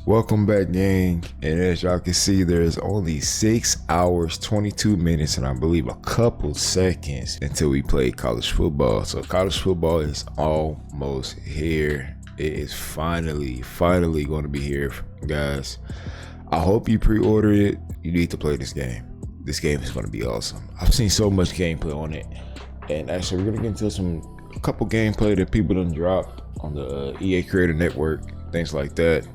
Welcome back, gang. And as y'all can see, there's only 6 hours, 22 minutes, and I believe a couple seconds until we play college football. So college football is almost here. It is finally going to be here, guys. I hope you pre-ordered it. You need to play this game. This game is going to be awesome. I've seen so much gameplay on it. And actually, we're going to get into a couple gameplay that people done dropped on the EA Creator Network, things like that.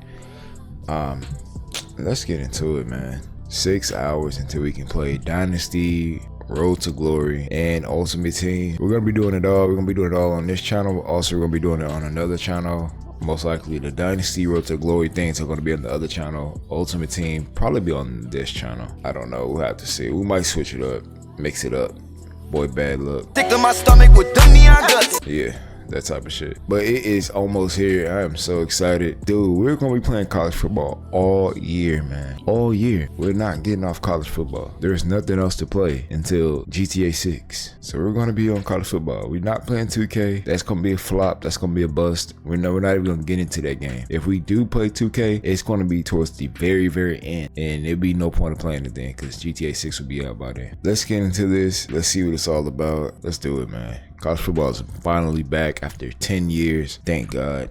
Let's get into it, man. 6 hours until we can play Dynasty, Road to Glory, and Ultimate Team. We're gonna be doing it all. We're gonna be doing it all on this channel. Also, we're gonna be doing it on another channel. Most likely the Dynasty, Road to Glory things are gonna be on the other channel. Ultimate Team probably be on this channel. I don't know. We'll have to see. We might switch it up, mix it up. Boy, bad luck. Stick to my stomach with them neon guts. Yeah. That type of shit. But it is almost here. I am so excited. Dude, we're gonna be playing college football all year, man. All year. We're not getting off college football. There's nothing else to play until GTA 6. So we're gonna be on college football. We're not playing 2K. That's gonna be a flop. That's gonna be a bust. We're not even gonna get into that game. If we do play 2K, it's gonna be towards the very end. And there'll be no point of playing it then, because GTA 6 will be out by then. Let's get into this. Let's see what it's all about. Let's do it, man. College football is finally back after 10 years. Thank God.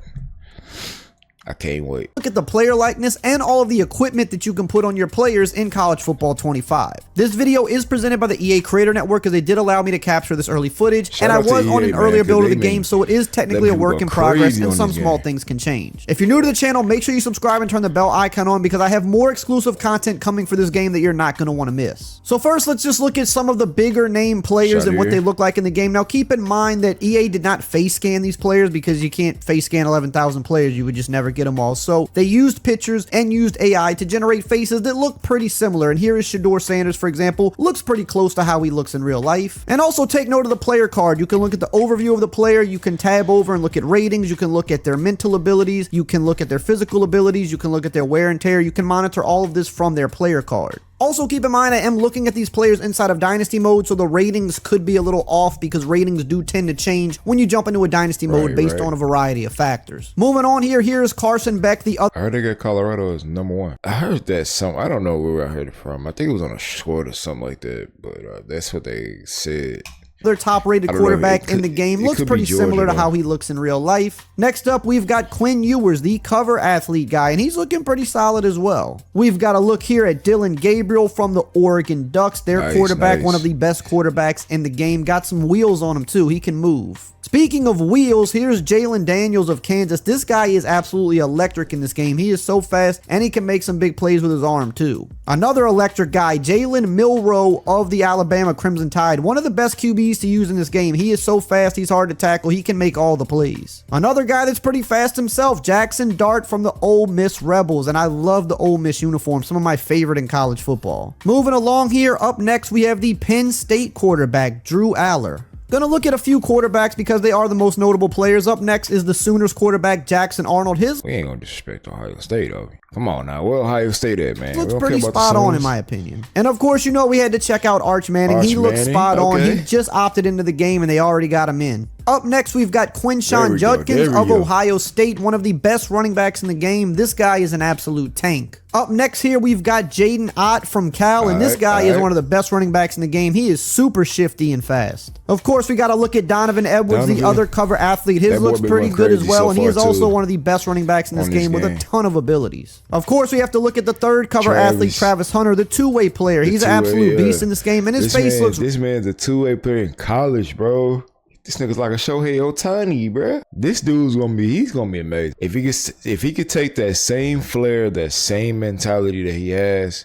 I can't wait. Look at the player likeness and all of the equipment that you can put on your players in College Football 25. This video is presented by the EA Creator Network because they did allow me to capture this early footage. And I was on an earlier build of the game, so it is technically a work in progress and some small things can change. If you're new to the channel, make sure you subscribe and turn the bell icon on because I have more exclusive content coming for this game that you're not going to want to miss. So first, let's just look at some of the bigger name players and what they look like in the game. Now, keep in mind that EA did not face scan these players because you can't face scan 11,000 players. You would just never get them all. So they used pictures and used AI to generate faces that look pretty similar. And here is Shedeur Sanders, for example, looks pretty close to how he looks in real life. And also take note of the player card. You can look at the overview of the player. You can tab over and look at ratings. You can look at their mental abilities. You can look at their physical abilities. You can look at their wear and tear. You can monitor all of this from their player card. Also, keep in mind, I am looking at these players inside of Dynasty mode, so the ratings could be a little off because ratings do tend to change when you jump into a Dynasty mode based on a variety of factors. Moving on here is Carson Beck, the other. I heard they got Colorado as #1. I heard that I don't know where I heard it from. I think it was on a short or something like that, but that's what they said. Their top-rated quarterback in the game looks pretty similar to how he looks in real life. Next up, we've got Quinn Ewers, the cover athlete guy, and he's looking pretty solid as well. We've got a look here at Dylan Gabriel from the Oregon Ducks. Their quarterback, one of the best quarterbacks in the game. Got some wheels on him, too. He can move. Speaking of wheels, here's Jalen Daniels of Kansas. This guy is absolutely electric in this game. He is so fast, and he can make some big plays with his arm, too. Another electric guy, Jalen Milroe of the Alabama Crimson Tide. One of the best QBs to use in this game. He is so fast, he's hard to tackle. He can make all the plays. Another guy that's pretty fast himself, Jackson Dart from the Ole Miss Rebels. And I love the Ole Miss uniform, some of my favorite in college football. Moving along here, up next, we have the Penn State quarterback, Drew Aller. Gonna look at a few quarterbacks because they are the most notable players. Up next is the Sooners quarterback, Jackson Arnold. We ain't gonna disrespect Ohio State, though. Come on now, where Ohio State at, man? Looks pretty spot on in my opinion. And of course, you know we had to check out Arch Manning. He looks spot on. He just opted into the game and they already got him in. Up next, we've got Quinshawn Judkins of Ohio State, one of the best running backs in the game. This guy is an absolute tank. Up next here, we've got Jaden Ott from Cal, and this guy is one of the best running backs in the game. He is super shifty and fast. Of course, we got to look at Donovan Edwards, the other cover athlete. His looks pretty good as well, and he is also one of the best running backs in this game with a ton of abilities. Of course, we have to look at the third cover athlete, Travis Hunter, the two-way player. He's an absolute beast in this game, and his face looks... This man's a two-way player in college, bro. This nigga's like a Shohei Ohtani, bro. This dude's he's gonna be amazing. If he could take that same flair, that same mentality that he has,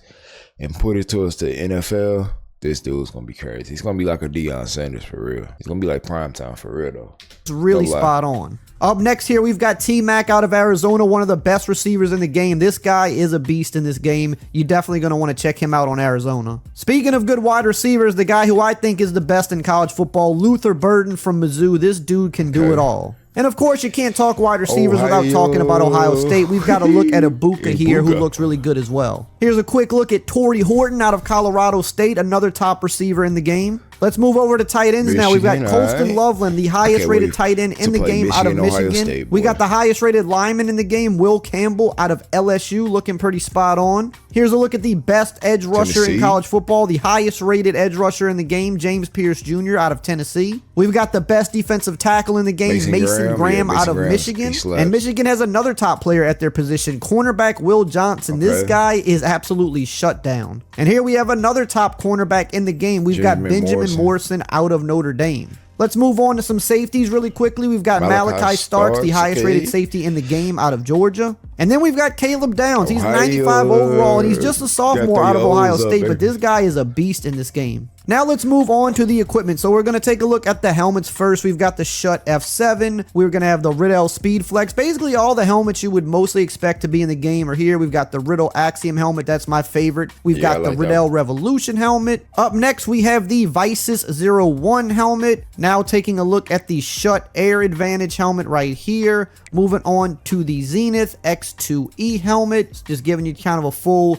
and put it towards the NFL, this dude's gonna be crazy. He's gonna be like a Deion Sanders for real. He's gonna be like primetime for real though. It's really spot on. Up next here, we've got T-Mac out of Arizona, one of the best receivers in the game. This guy is a beast in this game. You're definitely going to want to check him out on Arizona. Speaking of good wide receivers, the guy who I think is the best in college football, Luther Burden from Mizzou. This dude can do it all. And of course, you can't talk wide receivers without talking about Ohio State. We've got to look at Ibuka here, who looks really good as well. Here's a quick look at Torrey Horton out of Colorado State, another top receiver in the game. Let's move over to tight ends now. We've got Colston right. Loveland, the highest rated tight end in the game out of Michigan. We got the highest rated lineman in the game, Will Campbell out of LSU, looking pretty spot on. Here's a look at the best edge rusher in college football, the highest rated edge rusher in the game, James Pierce Jr. out of Tennessee. We've got the best defensive tackle in the game, Mason Graham out of Michigan. And Michigan has another top player at their position, cornerback Will Johnson. This guy is absolutely shut down. And here we have another top cornerback in the game. We've got Benjamin Morrison out of Notre Dame. Let's move on to some safeties really quickly. We've got Malachi Starks, the highest rated safety in the game out of Georgia. And then we've got Caleb Downs. He's 95 overall, and he's just a sophomore out of Ohio State, but this guy is a beast in this game. Now let's move on to the equipment. So we're going to take a look at the helmets first. We've got the Schutt F7. We're going to have the Riddell Speed Flex. Basically all the helmets you would mostly expect to be in the game are here. We've got the Riddle Axiom helmet. That's my favorite. We've got the Riddell Revolution helmet. Up next, we have the Visus 01 helmet. Now taking a look at the Schutt Air Advantage helmet right here. Moving on to the Zenith X2E helmet. Just giving you kind of a full...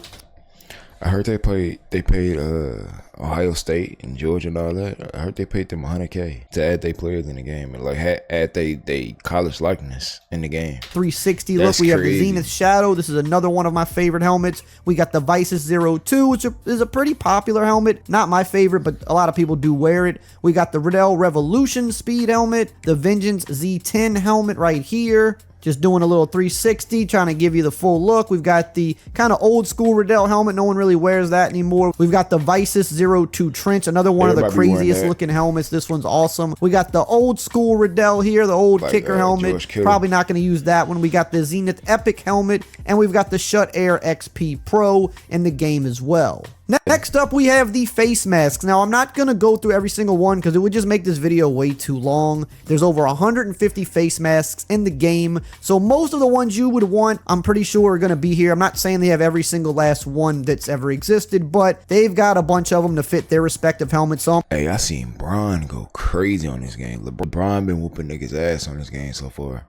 I heard they paid Ohio State and Georgia and all that. I heard they paid them $100K to add their players in the game and like add they college likeness in the game. 360 look. We have the Zenith Shadow. This is another one of my favorite helmets. We got the Visus 02, which is a pretty popular helmet. Not my favorite, but a lot of people do wear it. We got the Riddell Revolution Speed helmet, the Vengeance Z10 helmet right here. Just doing a little 360, trying to give you the full look. We've got the kind of old school Riddell helmet. No one really wears that anymore. We've got the Visus 02 Trench, another one of the craziest looking helmets. This one's awesome. We got the old school Riddell here, the old kicker helmet. Probably not going to use that one. We got the Zenith Epic helmet, and we've got the Schutt Air XP Pro in the game as well. Next up, we have the face masks. Now, I'm not going to go through every single one because it would just make this video way too long. There's over 150 face masks in the game. So most of the ones you would want, I'm pretty sure are going to be here. I'm not saying they have every single last one that's ever existed, but they've got a bunch of them to fit their respective helmets on. Hey, I seen Bron go crazy on this game. LeBron been whooping niggas' ass on this game so far.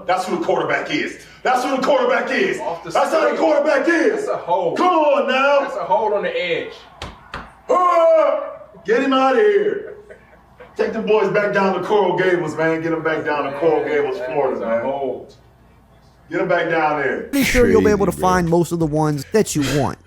That's who the quarterback is. That's who the quarterback is. That's how the quarterback is. That's a hold. Come on now. That's a hold on the edge. Get him out of here. Take the boys back down to Coral Gables, man. Get them back down to Coral Gables, Florida, man. Hold. Get them back down there. Pretty sure you'll be able to find most of the ones that you want.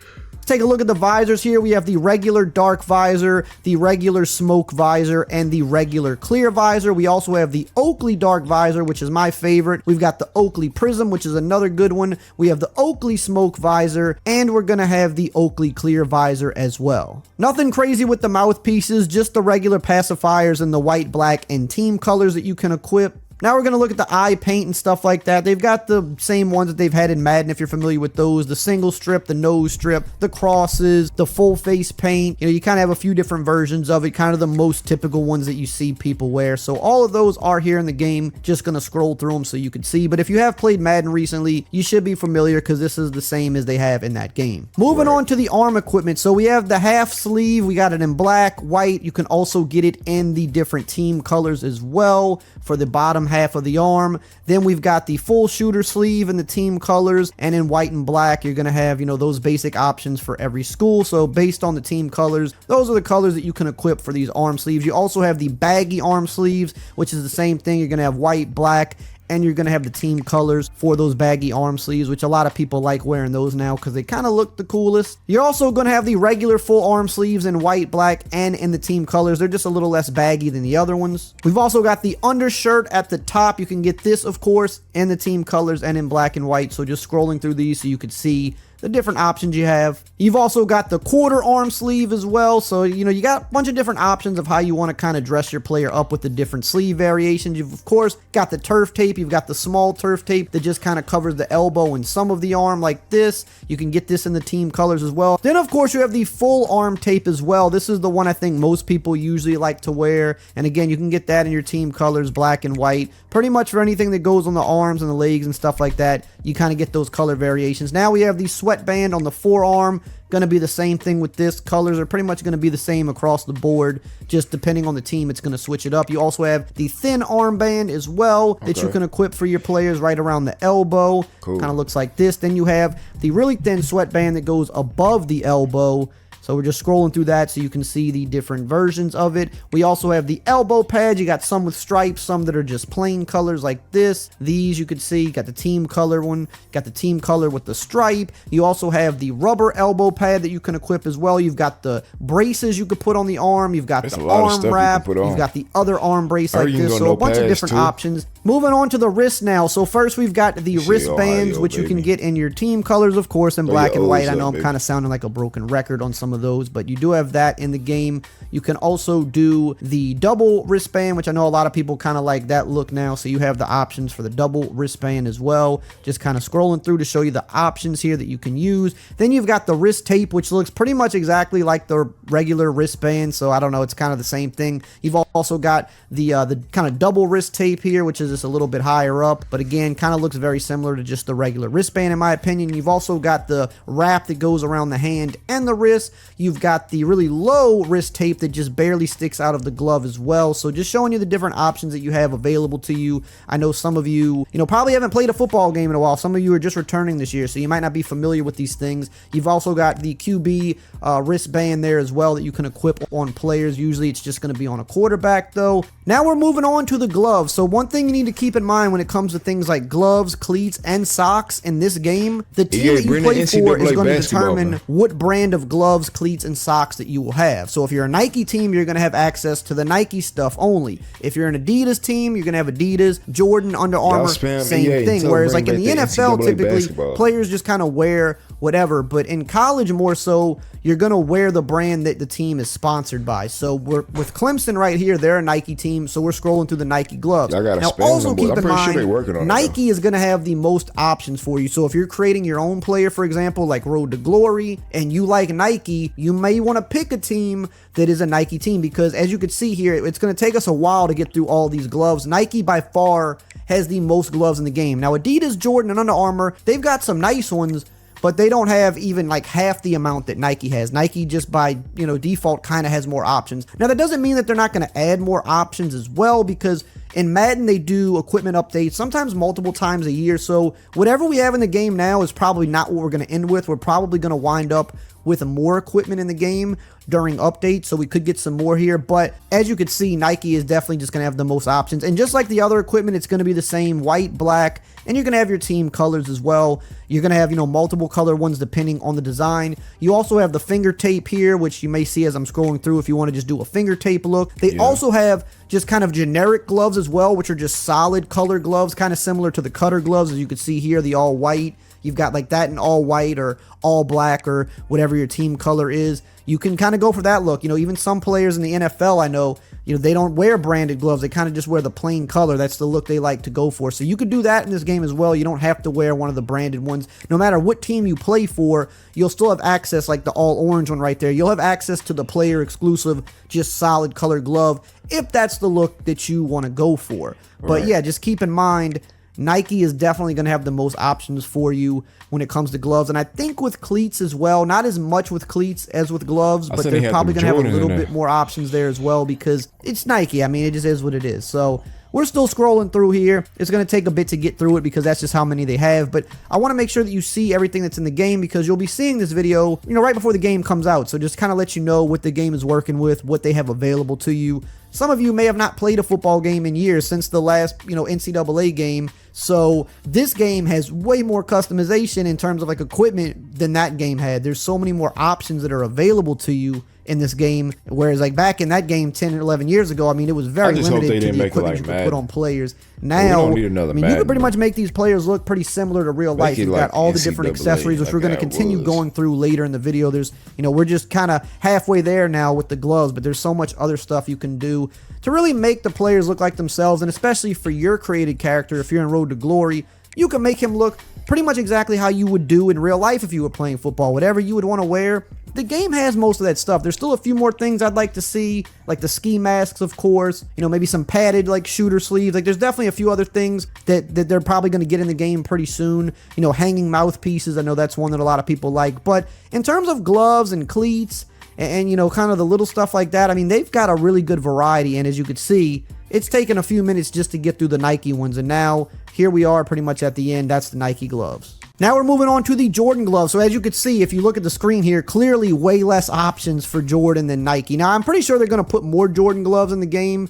Take a look at the visors here. We have the regular dark visor, the regular smoke visor, and the regular clear visor. We also have the Oakley dark visor, which is my favorite. We've got the Oakley prism, which is another good one. We have the Oakley smoke visor, and we're going to have the Oakley clear visor as well. Nothing crazy with the mouthpieces, just the regular pacifiers and the white, black, and team colors that you can equip. Now we're going to look at the eye paint and stuff like that. They've got the same ones that they've had in Madden, if you're familiar with those. The single strip, the nose strip, the crosses, the full face paint. You know, you kind of have a few different versions of it, kind of the most typical ones that you see people wear. So all of those are here in the game. Just going to scroll through them so you can see. But if you have played Madden recently, you should be familiar because this is the same as they have in that game. Moving on to the arm equipment. So we have the half sleeve. We got it in black, white. You can also get it in the different team colors as well for the bottom half of the arm. Then we've got the full shooter sleeve in the team colors, and in white and black you're going to have, you know, those basic options for every school. So based on the team colors, those are the colors that you can equip for these arm sleeves. You also have the baggy arm sleeves, which is the same thing. You're going to have white, black, and you're going to have the team colors for those baggy arm sleeves, which a lot of people like wearing those now because they kind of look the coolest. You're also going to have the regular full arm sleeves in white, black, and in the team colors. They're just a little less baggy than the other ones. We've also got the undershirt at the top. You can get this, of course, in the team colors and in black and white. So just scrolling through these so you could see the different options you have. You've also got the quarter arm sleeve as well. So, you know, you got a bunch of different options of how you want to kind of dress your player up with the different sleeve variations. You've, of course, got the turf tape. You've got the small turf tape that just kind of covers the elbow and some of the arm like this. You can get this in the team colors as well. Then, of course, you have the full arm tape as well. This is the one I think most people usually like to wear. And again, you can get that in your team colors, black and white. Pretty much for anything that goes on the arms and the legs and stuff like that, you kind of get those color variations. Now we have the sweatband on the forearm. Going to be the same thing with this. Colors are pretty much going to be the same across the board. Just depending on the team, it's going to switch it up. You also have the thin armband as well that you can equip for your players right around the elbow. Cool. Kind of looks like this. Then you have the really thin sweatband that goes above the elbow. So we're just scrolling through that so you can see the different versions of it. We also have the elbow pads. You got some with stripes, some that are just plain colors like this. These you could see, you got the team color one, got the team color with the stripe. You also have the rubber elbow pad that you can equip as well. You've got the braces you could put on the arm. You've got the arm wrap. You've got the other arm brace like this. So a bunch of different options. Moving on to the wrist now. So first we've got the wristbands, which you can get in your team colors, of course, in black and white. I know I'm kind of sounding like a broken record on some of those, but you do have that in the game. You can also do the double wristband, which I know a lot of people kind of like that look now. So you have the options for the double wristband as well. Just kind of scrolling through to show you the options here that you can use. Then you've got the wrist tape, which looks pretty much exactly like the regular wristband. So I don't know, it's kind of the same thing. You've also got the kind of double wrist tape here, which is just a little bit higher up, but again, kind of looks very similar to just the regular wristband in my opinion. You've also got the wrap that goes around the hand and the wrist. You've got the really low wrist tape that just barely sticks out of the glove as well. So just showing you the different options that you have available to you. I know some of you, probably haven't played a football game in a while. Some of you are just returning this year, so you might not be familiar with these things. You've also got the QB wristband there as well that you can equip on players. Usually it's just going to be on a quarterback though. Now we're moving on to the gloves. So one thing you need to keep in mind when it comes to things like gloves, cleats, and socks in this game, the team that you play for is going to determine what brand of gloves, cleats, and socks that you will have. So if you're a Nike team, you're going to have access to the Nike stuff only. If you're an Adidas team, you're going to have Adidas, Jordan, Under Armour, same thing. Whereas like in the NFL, typically players just kind of wear whatever, but in college more so, you're going to wear the brand that the team is sponsored by. So we're with Clemson right here, they're a Nike team, so we're scrolling through the Nike gloves. Now also keep in mind, Nike is going to have the most options for you. So if you're creating your own player, for example, like Road to Glory, and you like Nike, you may want to pick a team that is a Nike team, because as you can see here, it's going to take us a while to get through all these gloves. Nike by far has the most gloves in the game. Now Adidas, Jordan, and Under Armour, they've got some nice ones, but they don't have even like half the amount that Nike has. Nike just by, default kind of has more options. Now that doesn't mean that they're not going to add more options as well, because in Madden they do equipment updates, sometimes multiple times a year. So whatever we have in the game now is probably not what we're going to end with. We're probably going to wind up with more equipment in the game during updates, so we could get some more here. But as you can see, Nike is definitely just going to have the most options. And just like the other equipment, it's going to be the same white, black, and you're going to have your team colors as well. You're going to have, multiple color ones depending on the design. You also have the finger tape here, which you may see as I'm scrolling through if you want to just do a finger tape look. They also have just kind of generic gloves as well, which are just solid color gloves, kind of similar to the cutter gloves, as you can see here, the all white. You've got like that in all white or all black or whatever your team color is. You can kind of go for that look. Even some players in the NFL, I know, they don't wear branded gloves. They kind of just wear the plain color. That's the look they like to go for. So you could do that in this game as well. You don't have to wear one of the branded ones. No matter what team you play for, you'll still have access, like the all orange one right there. You'll have access to the player exclusive, just solid color glove, if that's the look that you want to go for. But yeah, just keep in mind, Nike is definitely going to have the most options for you when it comes to gloves. And I think with cleats as well, not as much with cleats as with gloves, but they're probably going to have a little bit more options there as well, because it's Nike. I mean, it just is what it is. So we're still scrolling through here. It's going to take a bit to get through it because that's just how many they have. But I want to make sure that you see everything that's in the game, because you'll be seeing this video, right before the game comes out. So just kind of let you know what the game is working with, what they have available to you. Some of you may have not played a football game in years since the last, NCAA game. So this game has way more customization in terms of like equipment than that game had. There's so many more options that are available to you in this game, whereas like back in that game 10 or 11 years ago, I mean, it was very limited to the equipment you could put on players. Now, you can pretty much make these players look pretty similar to real life. You've got all the different accessories, which we're going to continue going through later in the video. There's, we're just kind of halfway there now with the gloves, but there's so much other stuff you can do to really make the players look like themselves, and especially for your created character, if you're in Road to Glory, you can make him look pretty much exactly how you would do in real life if you were playing football. Whatever you would want to wear, the game has most of that stuff. There's still a few more things I'd like to see, like the ski masks, of course, maybe some padded like shooter sleeves. Like there's definitely a few other things that they're probably going to get in the game pretty soon. Hanging mouthpieces, I know that's one that a lot of people like. But in terms of gloves and cleats and kind of the little stuff like that, I mean, they've got a really good variety. And as you could see, it's taken a few minutes just to get through the Nike ones, and now here we are pretty much at the end. That's the Nike gloves. Now we're moving on to the Jordan gloves. So as you can see, if you look at the screen here, clearly way less options for Jordan than Nike. Now I'm pretty sure they're going to put more Jordan gloves in the game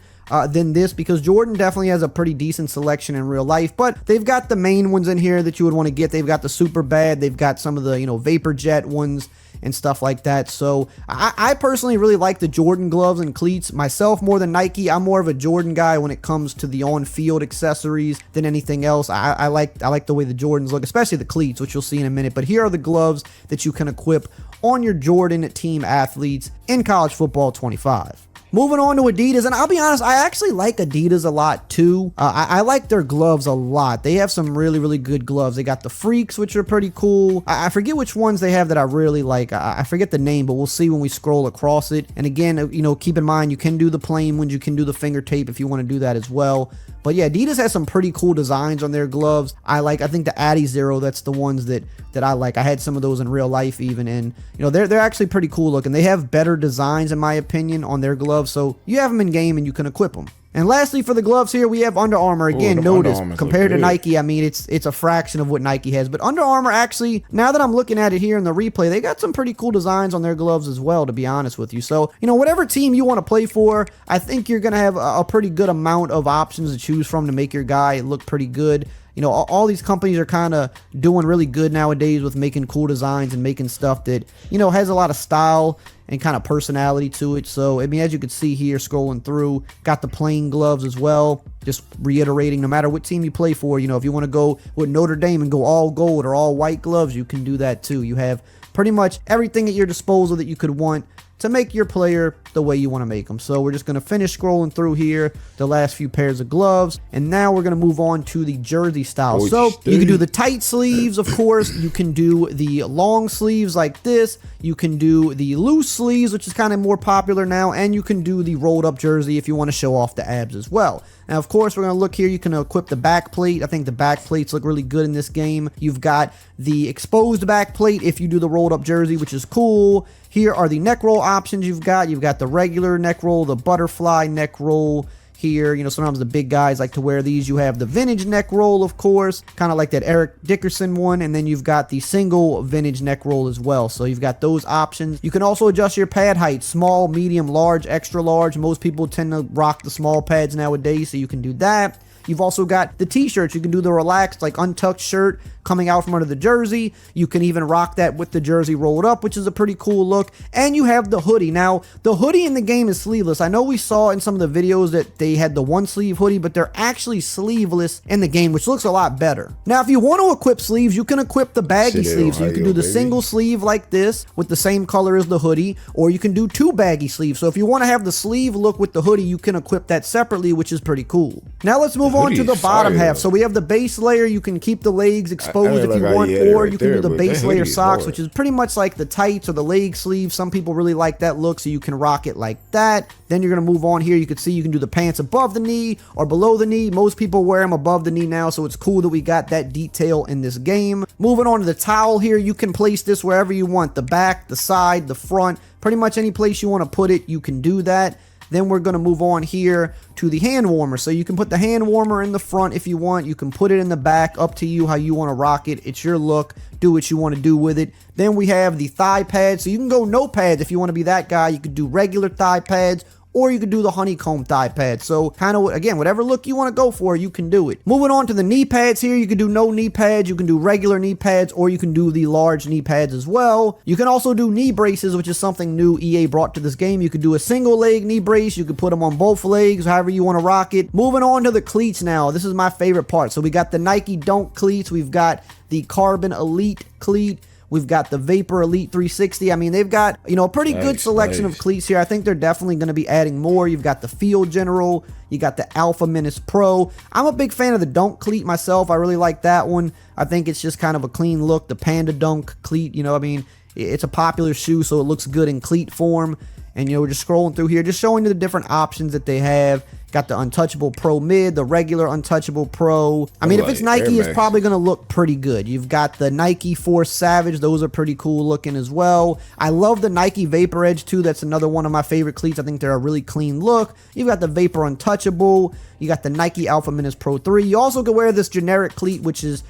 than this, because Jordan definitely has a pretty decent selection in real life, but they've got the main ones in here that you would want to get. They've got the super bad, they've got some of the, Vapor Jet ones and stuff like that. So I personally really like the Jordan gloves and cleats myself more than Nike. I'm more of a Jordan guy when it comes to the on-field accessories than anything else. I like the way the Jordans look, especially the cleats, which you'll see in a minute. But here are the gloves that you can equip on your Jordan team athletes in College Football 25. Moving on to Adidas, and I'll be honest, I actually like Adidas a lot too. I like their gloves a lot. They have some really, really good gloves. They got the Freaks, which are pretty cool. I forget which ones they have that I really like. I forget the name, but we'll see when we scroll across it. And again, keep in mind, you can do the plain ones. You can do the finger tape if you want to do that as well. But yeah, Adidas has some pretty cool designs on their gloves. I think the Addy Zero, that's the ones that I like. I had some of those in real life even, and they're actually pretty cool looking. They have better designs in my opinion on their gloves, so you have them in game and you can equip them. And lastly, for the gloves here, we have Under Armour. Again, notice, compared to Nike, I mean, it's a fraction of what Nike has. But Under Armour actually, now that I'm looking at it here in the replay, they got some pretty cool designs on their gloves as well, to be honest with you. So, whatever team you want to play for, I think you're going to have a pretty good amount of options to choose from to make your guy look pretty good. All these companies are kind of doing really good nowadays with making cool designs and making stuff that, has a lot of style and kind of personality to it. So, I mean, as you can see here, scrolling through, got the plain gloves as well. Just reiterating, no matter what team you play for, if you want to go with Notre Dame and go all gold or all white gloves, you can do that too. You have pretty much everything at your disposal that you could want to make your player the way you want to make them. So we're just going to finish scrolling through here, the last few pairs of gloves, and now we're going to move on to the jersey style. So you can do the tight sleeves, of course. You can do the long sleeves like this. You can do the loose sleeves, which is kind of more popular now, and you can do the rolled up jersey if you want to show off the abs as well. Now, of course, we're going to look here. You can equip the back plate. I think the back plates look really good in this game. You've got the exposed back plate if you do the rolled up jersey, which is cool. Here are the neck roll options you've got. You've got the regular neck roll, the butterfly neck roll. Here, sometimes the big guys like to wear these. You have the vintage neck roll, of course, kind of like that Eric Dickerson one, and then you've got the single vintage neck roll as well. So you've got those options. You can also adjust your pad height, small, medium, large, extra large. Most people tend to rock the small pads nowadays, so you can do that. You've also got the t-shirts. You can do the relaxed, like untucked shirt coming out from under the jersey. You can even rock that with the jersey rolled up, which is a pretty cool look. And you have the hoodie. Now, the hoodie in the game is sleeveless. I know we saw in some of the videos that they had the one sleeve hoodie, but they're actually sleeveless in the game, which looks a lot better. Now, if you want to equip sleeves, you can equip the baggy sleeves. So you can do the single sleeve like this with the same color as the hoodie, or you can do two baggy sleeves. So if you want to have the sleeve look with the hoodie, you can equip that separately, which is pretty cool. Now let's move on to the bottom half. So we have the base layer. You can keep the legs exposed if you want, or you can do the base layer socks, which is pretty much like the tights or the leg sleeve. Some people really like that look, so you can rock it like that. Then you're going to move on here. You can see you can do the pants above the knee or below the knee. Most people wear them above the knee now, so it's cool that we got that detail in this game. Moving on to the towel here, you can place this wherever you want. The back, the side, the front, pretty much any place you want to put it, you can do that. Then we're going to move on here to the hand warmer. So you can put the hand warmer in the front if you want. You can put it in the back. Up to you how you want to rock it. It's your look. Do what you want to do with it. Then we have the thigh pads. So you can go no pads if you want to be that guy. You could do regular thigh pads, or you could do the honeycomb thigh pad. So kind of, again, whatever look you want to go for, you can do it. Moving on to the knee pads here, you can do no knee pads, you can do regular knee pads, or you can do the large knee pads as well. You can also do knee braces, which is something new EA brought to this game. You could do a single leg knee brace, you could put them on both legs, however you want to rock it. Moving on to the cleats now. This is my favorite part. So we got the Nike Dunk cleats, we've got the Carbon Elite cleat, we've got the Vapor Elite 360. I mean, they've got, a pretty good selection of cleats here. I think they're definitely going to be adding more. You've got the Field General. You got the Alpha Menace Pro. I'm a big fan of the Dunk cleat myself. I really like that one. I think it's just kind of a clean look. The Panda Dunk cleat, I mean, it's a popular shoe, so it looks good in cleat form. And, we're just scrolling through here, just showing you the different options that they have. Got the Untouchable Pro Mid, the regular Untouchable Pro. I mean, if it's Nike, it's probably going to look pretty good. You've got the Nike Force Savage. Those are pretty cool looking as well. I love the Nike Vapor Edge too. That's another one of my favorite cleats. I think they're a really clean look. You've got the Vapor Untouchable. You got the Nike Alpha Menace Pro 3. You also can wear this generic cleat, which is,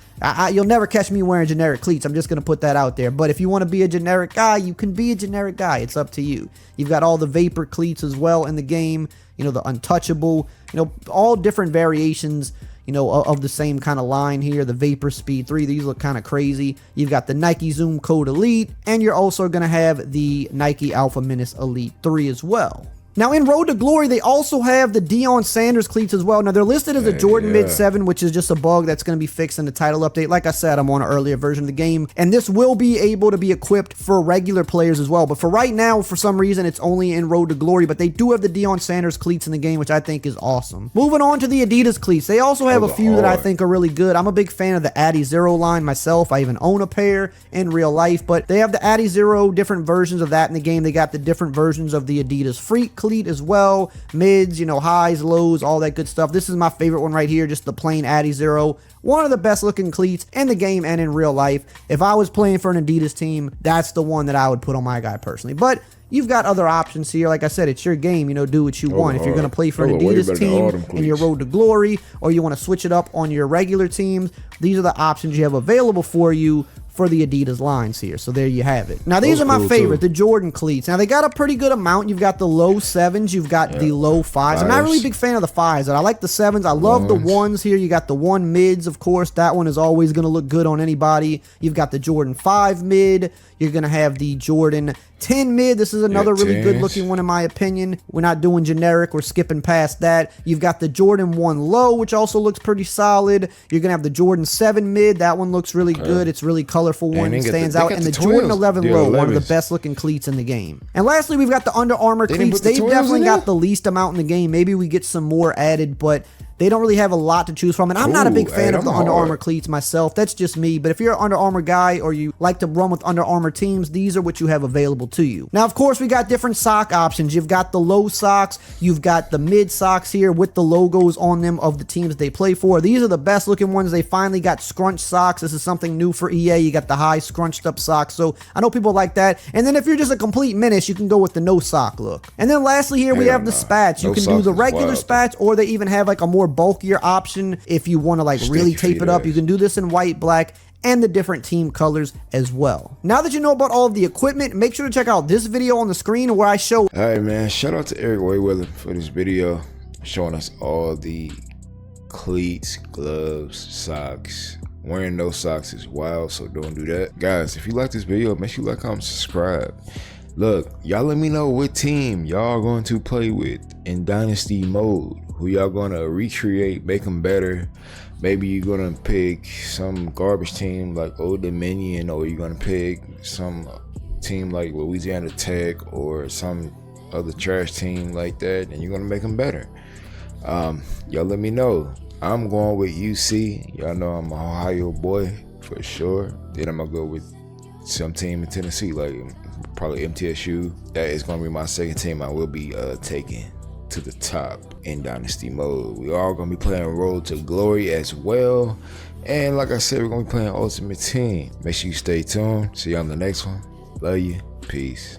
you'll never catch me wearing generic cleats. I'm just going to put that out there. But if you want to be a generic guy, you can be a generic guy. It's up to you. You've got all the Vapor cleats as well in the game. You know, the Untouchable, you know, all different variations, you know, of the same kind of line here. The Vapor Speed 3, these look kind of crazy. You've got the Nike Zoom Code Elite, and you're also going to have the Nike Alpha Menace Elite 3 as well. Now, in Road to Glory, they also have the Deion Sanders cleats as well. Now, they're listed as a Jordan Mid 7, which is just a bug that's going to be fixed in the title update. Like I said, I'm on an earlier version of the game, and this will be able to be equipped for regular players as well. But for right now, for some reason, it's only in Road to Glory, but they do have the Deion Sanders cleats in the game, which I think is awesome. Moving on to the Adidas cleats. They also have a few that I think are really good. I'm a big fan of the Addy Zero line myself. I even own a pair in real life, but they have the Addy Zero, different versions of that in the game. They got the different versions of the Adidas Freak cleat as well. Mids, you know, highs, lows, all that good stuff. This is my favorite one right here, just the plain Addy Zero. One of the best looking cleats in the game and in real life. If I was playing for an Adidas team, that's the one that I would put on my guy personally. But you've got other options here. Like I said, it's your game. You know, do what you want. If you're going to play for an Adidas team in your Road to Glory, or you want to switch it up on your regular teams, these are the options you have available for you for the Adidas lines here. So there you have it. Now, these are my favorite, the Jordan cleats. Now, they got a pretty good amount. You've got the low 7s. You've got the low 5s. I'm not really a big fan of the 5s, but I like the 7s. I love the 1s here. You got the 1 mids, of course. That one is always going to look good on anybody. You've got the Jordan 5 mid. You're going to have the Jordan 10 mid. This is another really good looking one in my opinion. We're not doing generic. We're skipping past that. You've got the Jordan 1 low, which also looks pretty solid. You're going to have the Jordan 7 mid. That one looks really good. It's really colorful one. It stands out. And the Jordan 11 low, one of the best looking cleats in the game. And lastly, we've got the Under Armour cleats. They've definitely got the least amount in the game. Maybe we get some more added, but they don't really have a lot to choose from. And I'm not a big fan of the Under Armour cleats myself. That's just me. But if you're an Under Armour guy or you like to run with Under Armour teams, these are what you have available to you. Now, of course, we got different sock options. You've got the low socks. You've got the mid socks here with the logos on them of the teams they play for. These are the best looking ones. They finally got scrunch socks. This is something new for EA. You got the high scrunched up socks. So I know people like that. And then if you're just a complete menace, you can go with the no sock look. And then lastly here, we have the spats. You can do the regular spats, or they even have like a more bulkier option. If you want to like really tape it up, you can do this in white, black, and the different team colors as well. Now that you know about all of the equipment, make sure to check out this video on the screen where I show. All right, man. Shout out to Eric Wayweather for this video, showing us all the cleats, gloves, socks. Wearing no socks is wild, so don't do that. Guys, if you like this video, make sure you like, comment, subscribe. Look, y'all let me know what team y'all going to play with in Dynasty mode. Who y'all gonna recreate, make them better. Maybe you're gonna pick some garbage team like Old Dominion, or you're gonna pick some team like Louisiana Tech or some other trash team like that, and you're gonna make them better. Y'all let me know. I'm going with UC. Y'all know I'm an Ohio boy for sure. Then I'm gonna go with some team in Tennessee, like probably MTSU. That is gonna be my second team I will be taking to the top in Dynasty mode. We are gonna be playing Road to Glory as well, and like I said, we're gonna be playing Ultimate Team. Make sure you stay tuned. See you on the next one. Love you. Peace.